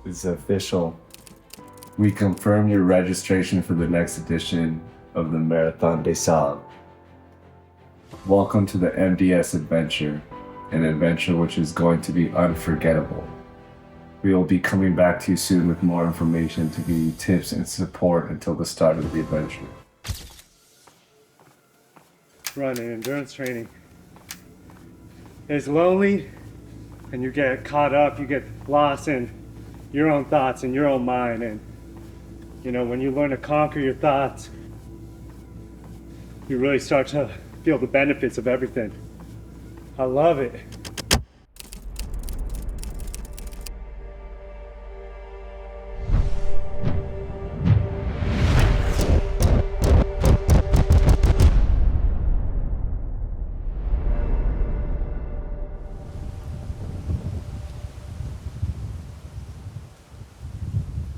It's official. We confirm your registration for the next edition of the Marathon des Sables. Welcome to the MDS adventure, an adventure which is going to be unforgettable. We will be coming back to you soon with more information to give you tips and support until the start of the adventure. Running, endurance training. It's lonely, and you get caught up, you get lost in your own thoughts and your own mind. And you know, when you learn to conquer your thoughts, you really start to feel the benefits of everything. I love it.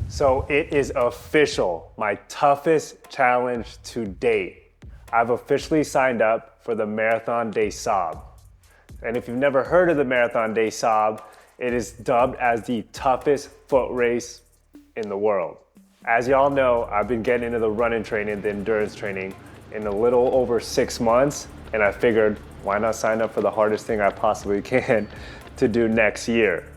So it is official, my toughest challenge to date. I've officially signed up for the Marathon des Sables. And if you've never heard of the Marathon des Sables, it is dubbed as the toughest foot race in the world. As y'all know, I've been getting into the running training, the endurance training in a little over 6 months, and I figured, why not sign up for the hardest thing I possibly can to do next year?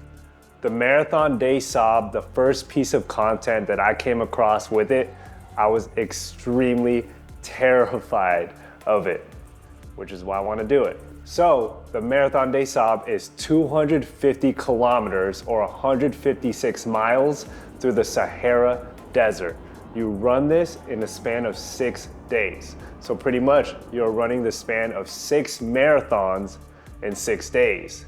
The Marathon des Sables, the first piece of content that I came across with it, I was extremely terrified of it, which is why I want to do it. So the Marathon des Sables is 250 kilometers or 156 miles through the Sahara Desert. You run this in a span of 6 days. So pretty much you're running the span of 6 marathons in 6 days.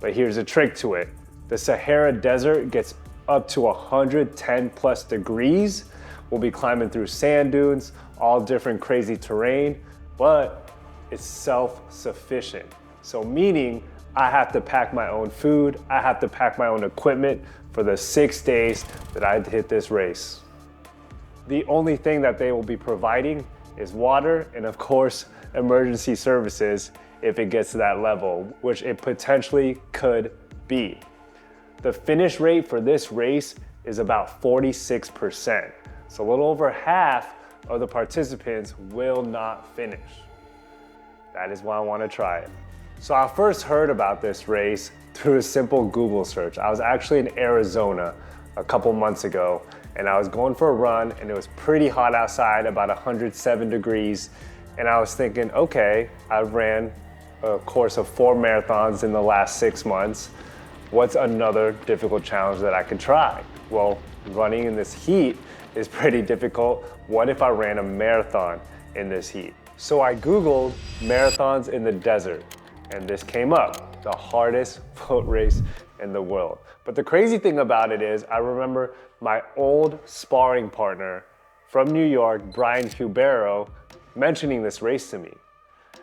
But here's a trick to it. The Sahara Desert gets up to 110 plus degrees. We'll be climbing through sand dunes, all different crazy terrain, but it's self-sufficient. So meaning I have to pack my own food, I have to pack my own equipment for the 6 days that I hit this race. The only thing that they will be providing is water and of course, emergency services if it gets to that level, which it potentially could be. The finish rate for this race is about 46%. So a little over half of the participants will not finish. That is why I want to try it. So I first heard about this race through a simple Google search. I was actually in Arizona a couple months ago, and I was going for a run, and it was pretty hot outside, about 107 degrees. And I was thinking, okay, I've ran a course of 4 marathons in the last 6 months. What's another difficult challenge that I could try? Well, running in this heat is pretty difficult. What if I ran a marathon in this heat? So I Googled marathons in the desert, and this came up, the hardest foot race in the world. But the crazy thing about it is, I remember my old sparring partner from New York, Brian Hubero, mentioning this race to me.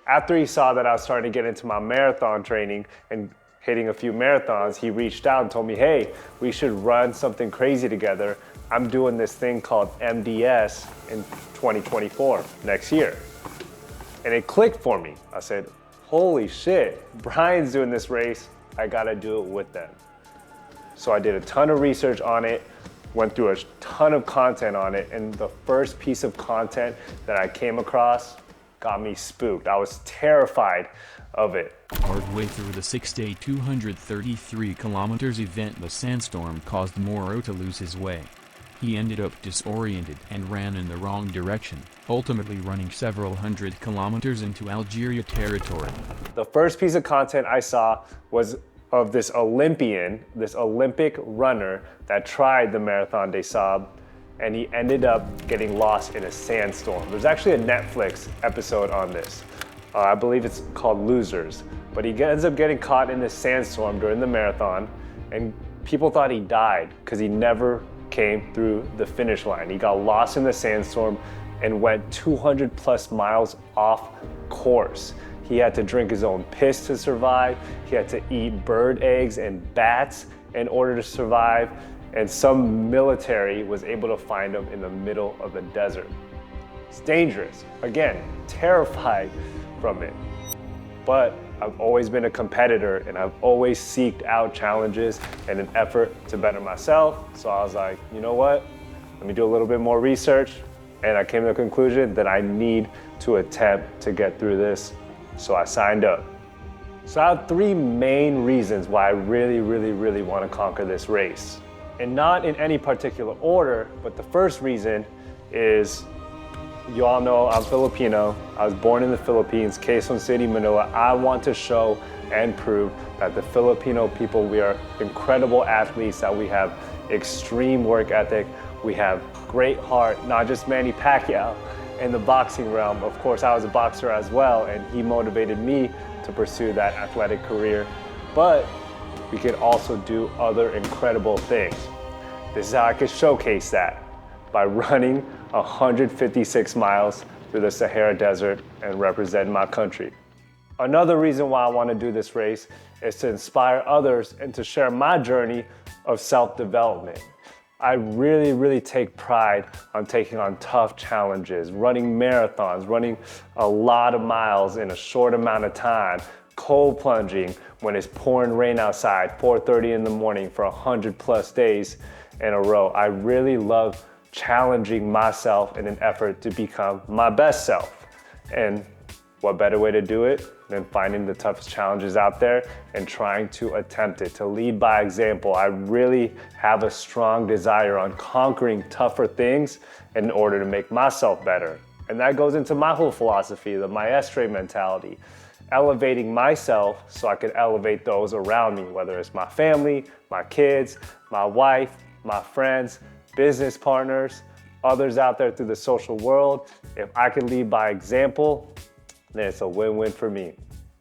After he saw that I was starting to get into my marathon training and hitting a few marathons, he reached out and told me, hey, we should run something crazy together. I'm doing this thing called MDS in 2024, next year. And it clicked for me. I said, holy shit, Brian's doing this race, I gotta do it with them. So I did a ton of research on it, went through a ton of content on it, and the first piece of content that I came across got me spooked. I was terrified of it. Partway through the 6-day 233 kilometers event, the sandstorm caused Moro to lose his way. He ended up disoriented and ran in the wrong direction, ultimately running several hundred kilometers into Algeria territory. The first piece of content I saw was of this Olympian, this Olympic runner that tried the Marathon des Sables, and he ended up getting lost in a sandstorm. There's actually a Netflix episode on this. I believe it's called Losers. But he ends up getting caught in this sandstorm during the marathon, and people thought he died because he never came through the finish line. He got lost in the sandstorm and went 200 plus miles off course. He had to drink his own piss to survive. He had to eat bird eggs and bats in order to survive. And some military was able to find him in the middle of the desert. It's dangerous. Again, terrified from it. But I've always been a competitor and I've always seeked out challenges in an effort to better myself. So I was like, you know what? Let me do a little bit more research. And I came to the conclusion that I need to attempt to get through this. So I signed up. So I have three main reasons why I really want to conquer this race. And not in any particular order, but the first reason is, you all know I'm Filipino. I was born in the Philippines, Quezon City, Manila. I want to show and prove that the Filipino people, we are incredible athletes, that we have extreme work ethic, we have great heart, not just Manny Pacquiao in the boxing realm. Of course, I was a boxer as well, and he motivated me to pursue that athletic career. But we can also do other incredible things. This is how I could showcase that, by running 156 miles through the Sahara Desert and represent my country. Another reason why I want to do this race is to inspire others and to share my journey of self-development. I really take pride on taking on tough challenges, running marathons, running a lot of miles in a short amount of time, cold plunging when it's pouring rain outside, 4:30 in the morning for 100+ days in a row. I really love challenging myself in an effort to become my best self. And what better way to do it than finding the toughest challenges out there and trying to attempt it, to lead by example. I really have a strong desire on conquering tougher things in order to make myself better. And that goes into my whole philosophy, the Maestre mentality, elevating myself so I could elevate those around me, whether it's my family, my kids, my wife, my friends, business partners, others out there through the social world. If I can lead by example, then it's a win-win for me.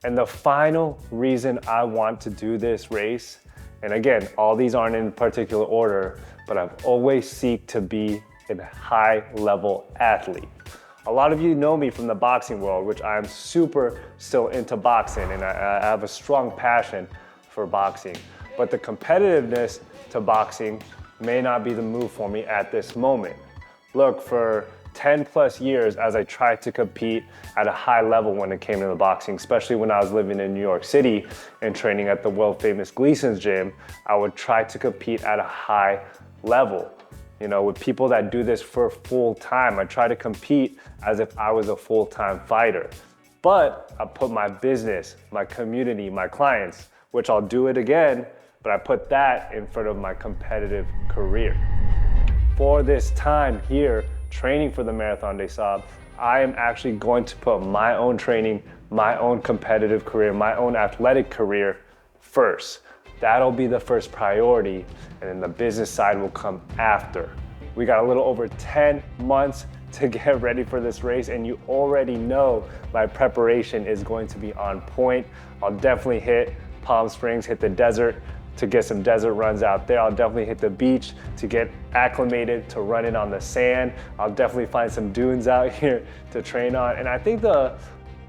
And the final reason I want to do this race, and again, all these aren't in particular order, but I've always seeked to be a high-level athlete. A lot of you know me from the boxing world, which I'm super still into boxing, and I have a strong passion for boxing. But the competitiveness to boxing may not be the move for me at this moment. Look, for 10+ years as I tried to compete at a high level when it came to the boxing, especially when I was living in New York City and training at the world famous Gleason's gym, I would try to compete at a high level. You know, with people that do this for full time, I try to compete as if I was a full-time fighter. But I put my business, my community, my clients, which I'll do it again, but I put that in front of my competitive career. For this time here, training for the Marathon des Sables, I am actually going to put my own training, my own competitive career, my own athletic career first. That'll be the first priority, and then the business side will come after. We got a little over 10 months to get ready for this race, and you already know my preparation is going to be on point. I'll definitely hit Palm Springs, hit the desert to get some desert runs out there. I'll definitely hit the beach to get acclimated to running on the sand. I'll definitely find some dunes out here to train on. And I think the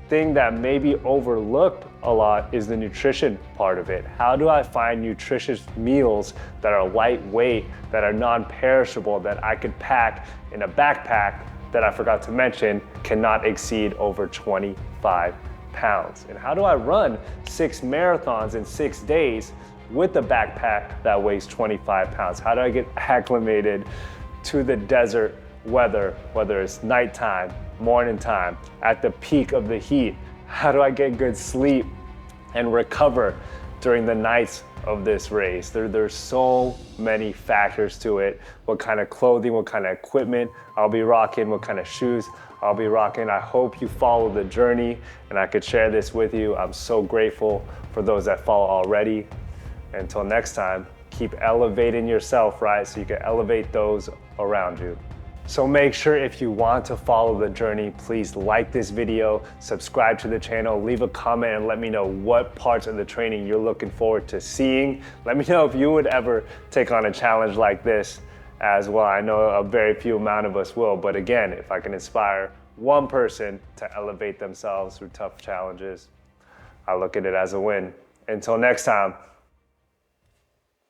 thing that may be overlooked a lot is the nutrition part of it. How do I find nutritious meals that are lightweight, that are non-perishable, that I could pack in a backpack that I forgot to mention cannot exceed over 25 pounds? And how do I run 6 marathons in 6 days with a backpack that weighs 25 pounds? How do I get acclimated to the desert weather, whether it's nighttime, morning time, at the peak of the heat? How do I get good sleep and recover during the nights of this race? There's so many factors to it. What kind of clothing, what kind of equipment I'll be rocking, what kind of shoes I'll be rocking. I hope you follow the journey and I could share this with you. I'm so grateful for those that follow already. Until next time, keep elevating yourself, right? So you can elevate those around you. So make sure if you want to follow the journey, please like this video, subscribe to the channel, leave a comment and let me know what parts of the training you're looking forward to seeing. Let me know if you would ever take on a challenge like this as well. I know a very few amount of us will, but again, if I can inspire one person to elevate themselves through tough challenges, I look at it as a win. Until next time,